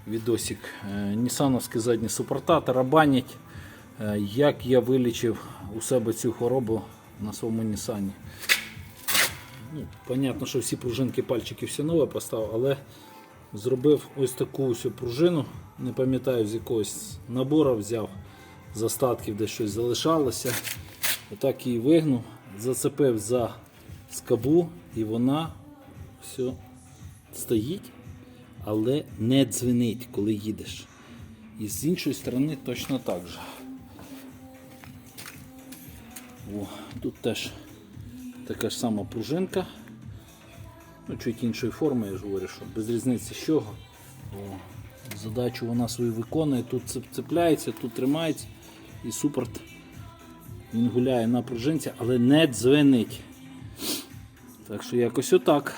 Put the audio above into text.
відосик. Нісановські задні супорта тарабанять. Як я вилічив у себе цю хворобу на своєму Нісані. Понятно, що всі пружинки, пальчики все нове поставив, але зробив ось таку ось пружину. Не пам'ятаю, з якогось набору взяв, з остатків де щось залишалося. Отак її вигнув, зацепив за скобу і вона все стоїть, але не дзвенить, коли їдеш. І з іншої сторони точно так же. О, тут теж така ж сама пружинка. Чуть іншої форми, я ж говорю, що без різниці з чого. О, задачу вона свою виконує, тут цепляється, тут тримається і супорт він гуляє на пружинці, але не дзвенить. Так що якось отак.